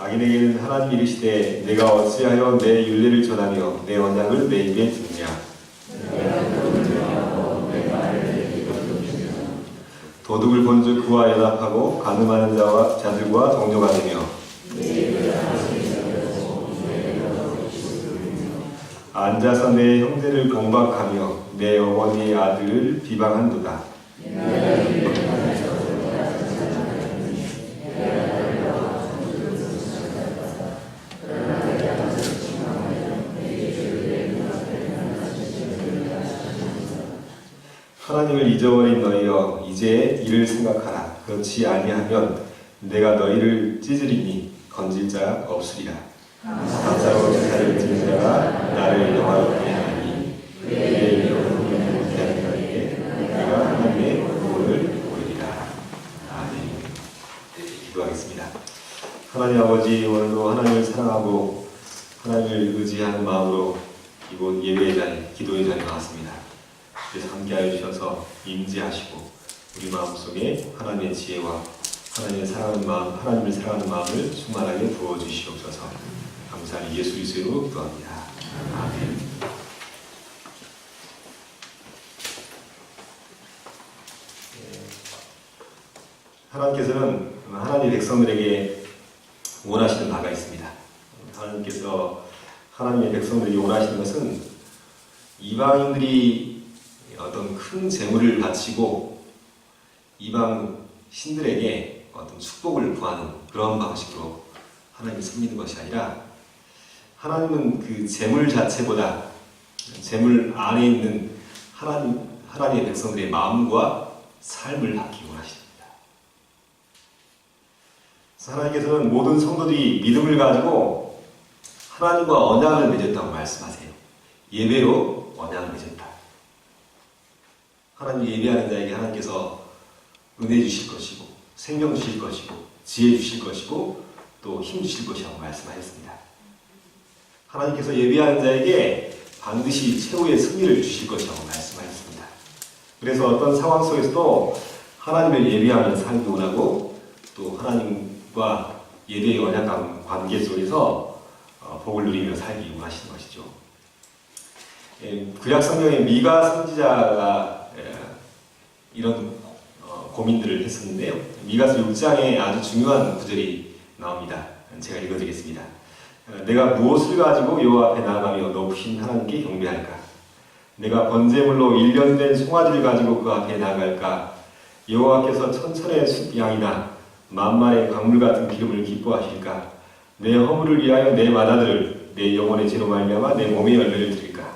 악인에게는 하나님이 이르시되 내가 어찌하여 내 율례를 전하며 내 언약을 내 입에 두느냐. 도둑을 본즉 그와 연합하고 간음하는 자들과 동료가 되며 앉아서 내 형제를 공박하며 내 어머니의 아들을 비방한도다. 하나님을 잊어버린 너희여 이제 이를 생각하라. 그렇지 아니하면 내가 너희를 찢으리니 건질 자 없으리라. 감사로 제사를 드린 자가 나를 영화롭게 하니 그의 이름을 못하는 너희에게 내가 하나님의 구원을 보이리라. 아멘. 기도하겠습니다. 하나님 아버지, 오늘도 하나님을 사랑하고 하나님을 의지하는 마음으로 이곳 예배의 자리, 기도의 자리에 나왔습니다. 그래서 함께하여 주셔서 임재하시고 우리 마음속에 하나님의 지혜와 하나님을 사랑하는 마음을 충만하게 부어주시옵소서. 감사하니 예수 그리스도로 기도합니다. 아멘. 하나님께서는 하나님의 백성들에게 원하시는 바가 있습니다. 하나님께서 하나님의 백성들에게 원하시는 것은 이방인들이 어떤 큰 재물을 바치고 이방 신들에게 어떤 축복을 구하는 그런 방식으로 하나님을 섬기는 것이 아니라 하나님은 그 재물 자체보다 재물 안에 있는 하나님의 백성들의 마음과 삶을 받기 원하십니다. 그래서 하나님께서는 모든 성도들이 믿음을 가지고 하나님과 언약을 맺었다고 말씀하세요. 예배로 언약을 맺었다. 하나님 예배하는 자에게 하나님께서 은혜 주실 것이고 생명 주실 것이고 지혜 주실 것이고 또 힘 주실 것이라고 말씀하셨습니다. 하나님께서 예배하는 자에게 반드시 최후의 승리를 주실 것이라고 말씀하셨습니다. 그래서 어떤 상황 속에서도 하나님을 예배하며 살기 원하고 또 하나님과 예배의 언약 관계 속에서 복을 누리며 살기 원하시는 것이죠. 구약 성경의 미가 선지자가 이런 고민들을 했었는데요. 미가서 6장에 아주 중요한 구절이 나옵니다. 제가 읽어드리겠습니다. 내가 무엇을 가지고 여호와 앞에 나아가며 높으신 하나님께 경배할까? 내가 번제물로 1년 된 송아지를 가지고 그 앞에 나아갈까? 여호와께서 천천의 숫 양이나 만만의 강물 같은 기름을 기뻐하실까? 내 허물을 위하여 내 맏아들을 내 영혼의 죄로 말미암아 내 몸의 열매를 드릴까?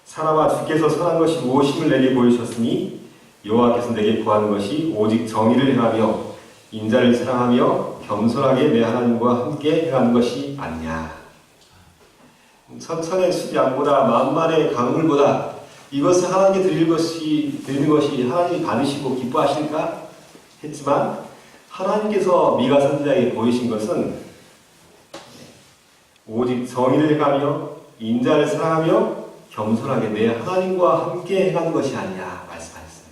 사람아 주께서 선한 것이 무엇임을 내게 보이셨으니 여호와께서 내게 구하는 것이 오직 정의를 행하며 인자를 사랑하며 겸손하게 내 하나님과 함께 행하는 것이 아니냐. 천천의 숫 양보다 만만의 강물보다 이것을 하나님께 드리는 것이 하나님이 받으시고 기뻐하실까 했지만 하나님께서 미가 선지자에게 보이신 것은 오직 정의를 행하며 인자를 사랑하며 겸손하게 내 하나님과 함께 행하는 것이 아니냐 말씀하셨어요.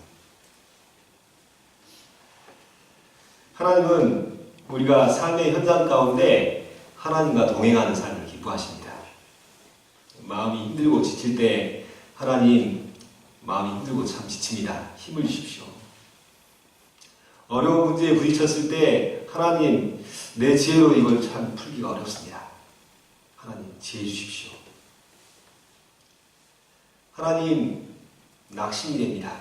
하나님은 우리가 삶의 현장 가운데 하나님과 동행하는 삶을 기뻐하십니다. 마음이 힘들고 지칠 때 하나님 마음이 힘들고 참 지칩니다. 힘을 주십시오. 어려운 문제에 부딪혔을 때 하나님 내 지혜로 이걸 참 풀기가 어렵습니다. 하나님 지혜 주십시오. 하나님 낙심이 됩니다.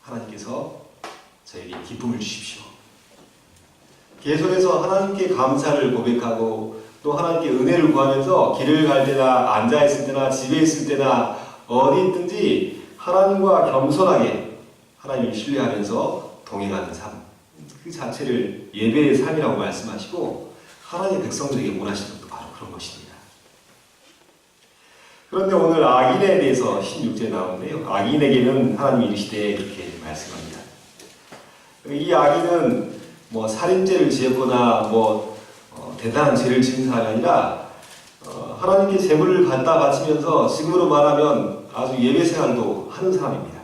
하나님께서 저에게 기쁨을 주십시오. 계속해서 하나님께 감사를 고백하고 또 하나님께 은혜를 구하면서 길을 갈 때나 앉아있을 때나 집에 있을 때나 어디 있든지 하나님과 겸손하게 하나님을 신뢰하면서 동행하는 삶, 그 자체를 예배의 삶이라고 말씀하시고 하나님의 백성들에게 원하시는 것도 바로 그런 것입니다. 그런데 오늘 악인에 대해서 16절에 나오는데요. 악인에게는 하나님이 이르시되 이렇게 말씀합니다. 이 악인은 살인죄를 지었거나 대단한 죄를 지은 사람이 아니라 하나님께 재물을 갖다 바치면서 지금으로 말하면 아주 예배 생활도 하는 사람입니다.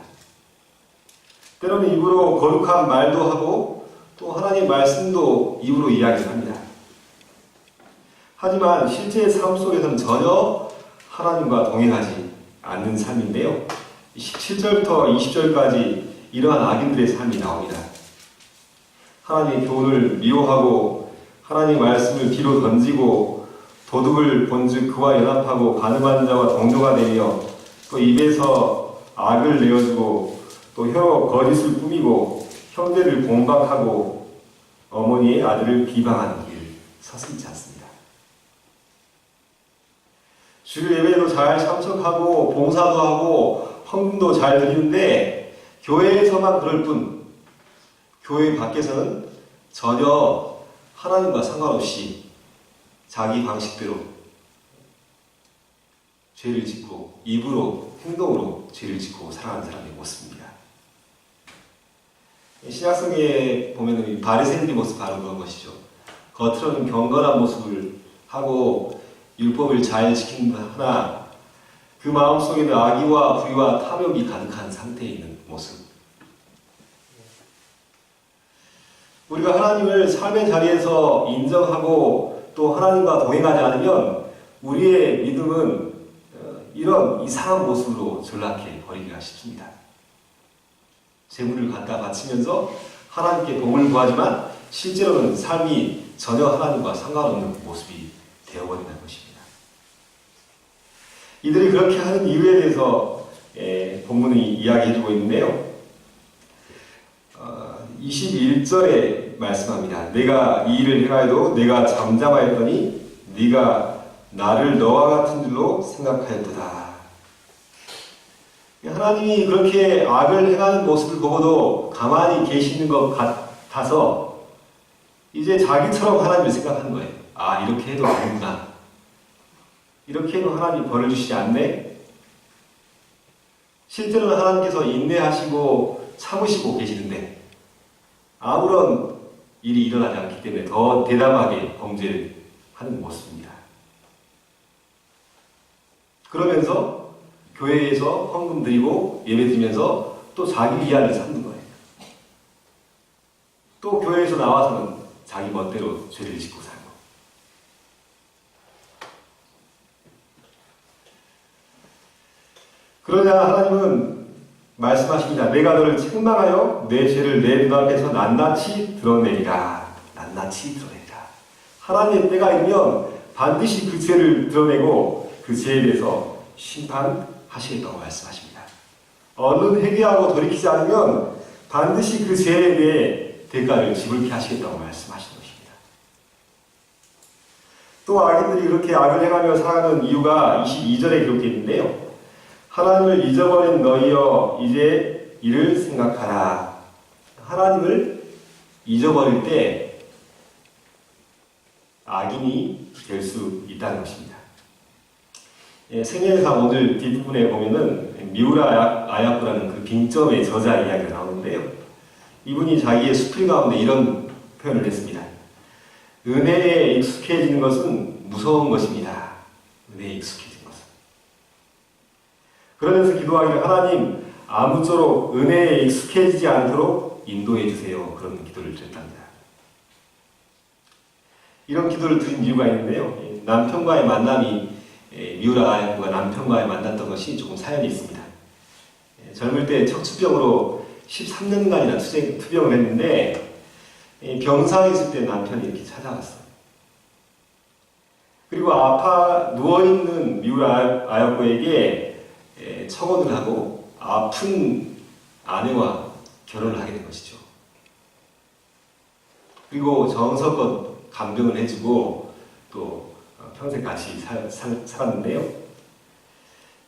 때로는 입으로 거룩한 말도 하고 또 하나님의 말씀도 입으로 이야기를 합니다. 하지만 실제 삶 속에서는 전혀 하나님과 동행하지 않는 삶인데요. 17절부터 20절까지 이러한 악인들의 삶이 나옵니다. 하나님의 교훈을 미워하고 하나님의 말씀을 뒤로 던지고 도둑을 본즉 그와 연합하고 간음하는 자와 동료가 되며 또 입에서 악을 내어주고 또 혀로 거짓을 꾸미고 형제를 공박하고 어머니의 아들을 비방하는 길 서슴지 않습니다. 주일 예배도 잘 참석하고 봉사도 하고 헌금도 잘 드리는데 교회에서만 그럴 뿐 교회 밖에서는 전혀 하나님과 상관없이 자기 방식대로 죄를 짓고 입으로 행동으로 죄를 짓고 살아가는 사람의 모습입니다. 신약성경에 보면 바리새인의 모습 바로 그런 것이죠. 겉으로는 경건한 모습을 하고 율법을 잘 지킨다 그 마음속에는 악의와 부의와 탐욕이 가득한 상태에 있는 모습. 우리가 하나님을 삶의 자리에서 인정하고 또 하나님과 동행하지 않으면 우리의 믿음은 이런 이상한 모습으로 전락해 버리기가 쉽습니다. 재물을 갖다 바치면서 하나님께 도움을 구하지만 실제로는 삶이 전혀 하나님과 상관없는 모습이 되어버린다는 것입니다. 이들이 그렇게 하는 이유에 대해서 본문이 이야기해주고 있는데요. 21절에 말씀합니다. 내가 이 일을 행하여도 내가 잠잠하였더니 네가 나를 너와 같은 줄로 생각하였도다. 하나님이 그렇게 악을 행하는 모습을 보고도 가만히 계시는 것 같아서 이제 자기처럼 하나님을 생각하는 거예요. 아, 이렇게 해도 되는구나. 이렇게 해도 하나님이 벌을 주시지 않네? 실제로는 하나님께서 인내하시고 참으시고 계시는데 아무런 일이 일어나지 않기 때문에 더 대담하게 범죄를 하는 모습입니다. 그러면서 교회에서 헌금 드리고 예배 드리면서 또 자기 위안을 삼는 거예요. 또 교회에서 나와서는 자기 멋대로 죄를 짓고 살고. 그러자 하나님은 말씀하십니다. 내가 너를 책망하여 내 죄를 내 눈앞에서 낱낱이 드러내리라. 낱낱이 드러내리라. 하나님의 때가 있으면 반드시 그 죄를 드러내고 그 죄에 대해서 심판하시겠다고 말씀하십니다. 얼른 회개하고 돌이키지 않으면 반드시 그 죄에 대해 대가를 지불케 하시겠다고 말씀하시는 것입니다. 또 악인들이 그렇게 악을 행하며 살아가는 이유가 22절에 기록되어 있는데요. 하나님을 잊어버린 너희여 이제 이를 생각하라. 하나님을 잊어버릴 때 악인이 될 수 있다는 것입니다. 생애상 오늘 뒷부분에 보면은 미우라 아야프라는 그 빙점의 저자 이야기가 나오는데요. 이분이 자기의 수필 가운데 이런 표현을 했습니다. 은혜에 익숙해지는 것은 무서운 것입니다. 은혜에 익숙해지는 것은. 그러면서 기도하기를 하나님 아무쪼록 은혜에 익숙해지지 않도록 인도해 주세요. 그런 기도를 드렸답니다. 이런 기도를 드린 이유가 있는데요. 남편과의 만남이 미우라 아야프가 남편과의 만났던 것이 조금 사연이 있습니다. 젊을 때 척추병으로 13년간이나 투병을 했는데 병상에 있을 때 남편이 이렇게 찾아왔어요. 그리고 누워있는 미우라 아야프에게 청혼을 하고 아픈 아내와 결혼을 하게 된 것이죠. 그리고 정성껏 간병을 해주고 또 평생 같이 살았는데요.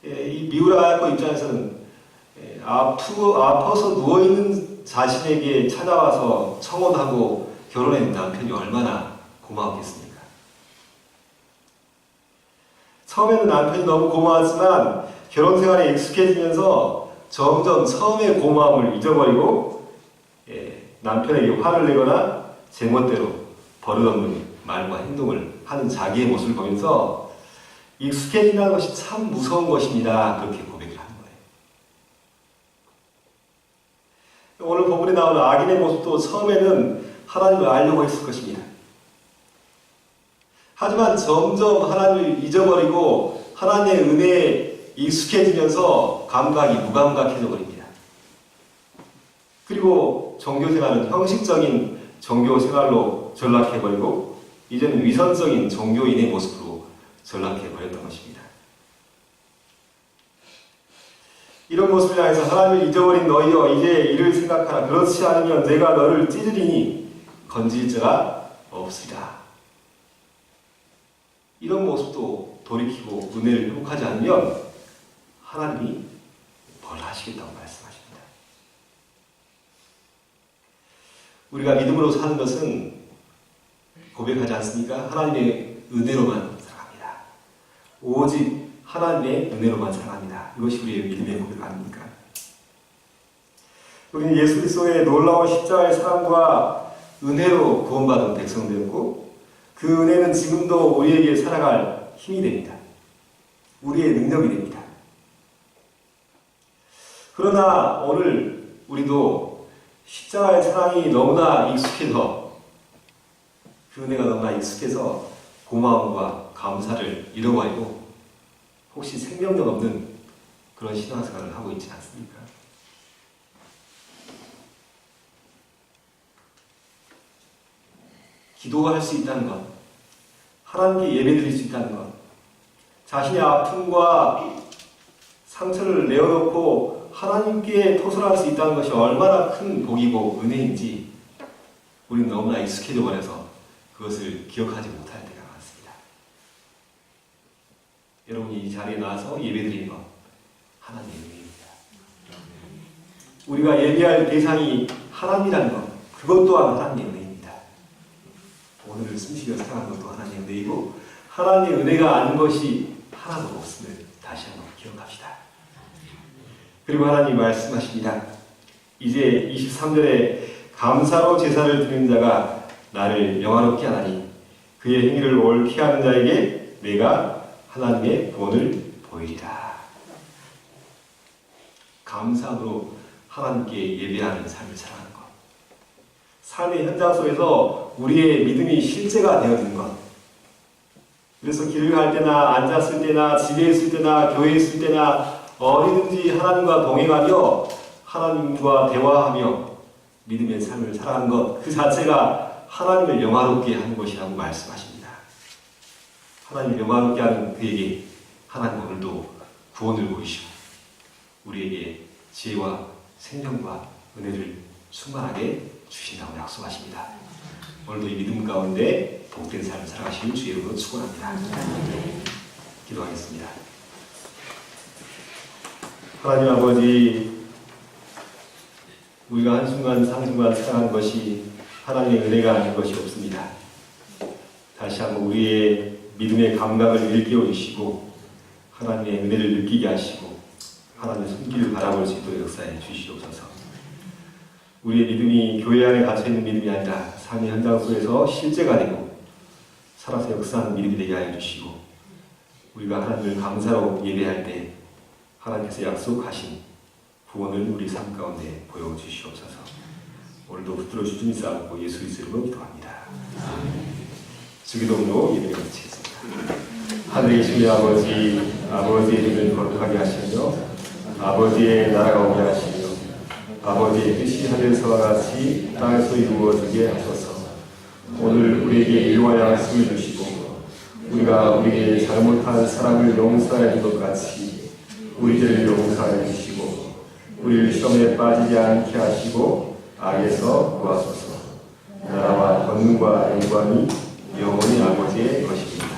이 미우라 아야프 입장에서는 아파서 누워있는 자신에게 찾아와서 청혼하고 결혼한 남편이 얼마나 고마웠겠습니까? 처음에는 남편이 너무 고마웠지만 결혼 생활에 익숙해지면서 점점 처음의 고마움을 잊어버리고 남편에게 화를 내거나 제멋대로 버릇없는 말과 행동을 하는 자기의 모습을 보면서 익숙해진다는 것이 참 무서운 것입니다. 그렇게 고백을 하는 거예요. 오늘 본문에 나오는 악인의 모습도 처음에는 하나님을 알려고 했을 것입니다. 하지만 점점 하나님을 잊어버리고 하나님의 은혜에 익숙해지면서 감각이 무감각해져 버립니다. 그리고 종교생활은 형식적인 종교생활로 전락해버리고 이제는 위선적인 종교인의 모습으로 전락해버렸던 것입니다. 이런 모습을 향해서 하나님을 잊어버린 너희여 이제 이를 생각하라. 그렇지 않으면 내가 너를 찢으리니 건질 자가 없으리라. 이런 모습도 돌이키고 은혜를 회복하지 않으면 하나님이 뭘 하시겠다고 말씀하십니다. 우리가 믿음으로 사는 것은 고백하지 않습니까? 하나님의 은혜로만 살아갑니다. 오직 하나님의 은혜로만 살아갑니다. 이것이 우리의 믿음의 고백 아닙니까? 우리는 예수 그리스도의 놀라운 십자가의 사랑과 은혜로 구원받은 백성되었고 그 은혜는 지금도 우리에게 살아갈 힘이 됩니다. 우리의 능력이 됩니다. 그러나 오늘 우리도 십자가의 사랑이 너무나 익숙해서 그 은혜가 너무나 익숙해서 고마움과 감사를 잃어버리고 혹시 생명력 없는 그런 신앙생활을 하고 있지 않습니까? 기도할 수 있다는 것, 하나님께 예배드릴 수 있다는 것, 자신의 아픔과 상처를 내어놓고 하나님께 토설할 수 있다는 것이 얼마나 큰 복이고 은혜인지 우리는 너무나 익숙해져 버려서 그것을 기억하지 못할 때가 많습니다. 여러분이 이 자리에 나와서 예배드리는 것 하나님의 은혜입니다. 우리가 예배할 대상이 하나님이라는 것, 그것 또한 하나님의 은혜입니다. 오늘을 숨쉬며 살아가는 것도 하나님의 은혜이고 하나님의 은혜가 아닌 것이 하나도 없음을 다시 한번 기억합시다. 그리고 하나님 말씀하십니다. 이제 23절에 감사로 제사를 드리는 자가 나를 영화롭게 하나니 그의 행위를 옳게 하는 자에게 내가 하나님의 본을 보이리라. 감사로 하나님께 예배하는 삶을 살아가는 것, 삶의 현장 속에서 우리의 믿음이 실제가 되어지는 것. 그래서 길을 갈 때나 앉았을 때나 집에 있을 때나 교회에 있을 때나 어디든지 하나님과 동행하며 하나님과 대화하며 믿음의 삶을 살아가는 것, 그 자체가 하나님을 영화롭게 하는 것이라고 말씀하십니다. 하나님을 영화롭게 하는 그에게 하나님 오늘도 구원을 보이시고 우리에게 지혜와 생명과 은혜를 충만하게 주신다고 약속하십니다. 오늘도 이 믿음 가운데 복된 삶을 살아가시는 주의 이름으로 축원합니다. 기도하겠습니다. 하나님 아버지, 우리가 한순간 상순간 살아가는 것이 하나님의 은혜가 아닌 것이 없습니다. 다시 한번 우리의 믿음의 감각을 일깨워 주시고 하나님의 은혜를 느끼게 하시고 하나님의 손길을 바라볼 수 있도록 역사해 주시옵소서. 우리의 믿음이 교회 안에 갇혀있는 믿음이 아니라 삶의 현장 속에서 실제가 되고 살아서 역사하는 믿음이 되게 하여 주시고 우리가 하나님을 감사로 예배할 때 하나님께서 약속하신 구원을 우리 삶 가운데 보여주시옵소서. 오늘도 붙들어 주님이 싸우고 예수 그리스도로 기도합니다. 주기도문으로 예배를 마치겠습니다. 하늘에 계신 아버지, 아버지의 이름을 거룩하게 하시며 아버지의 나라가 오게 하시며 아버지의 뜻이 하늘에서와 같이 땅에서 이루어지게 하소서. 오늘 우리에게 일용할 양식을 주시고 우리가 우리에게 잘못한 사람을 용서해 준 것 같이 우리 죄를 용서해 주시고 우리를 시험에 빠지지 않게 하시고 악에서 구하소서. 나라와 권능과 영광이 영원히 아버지의 것입니다.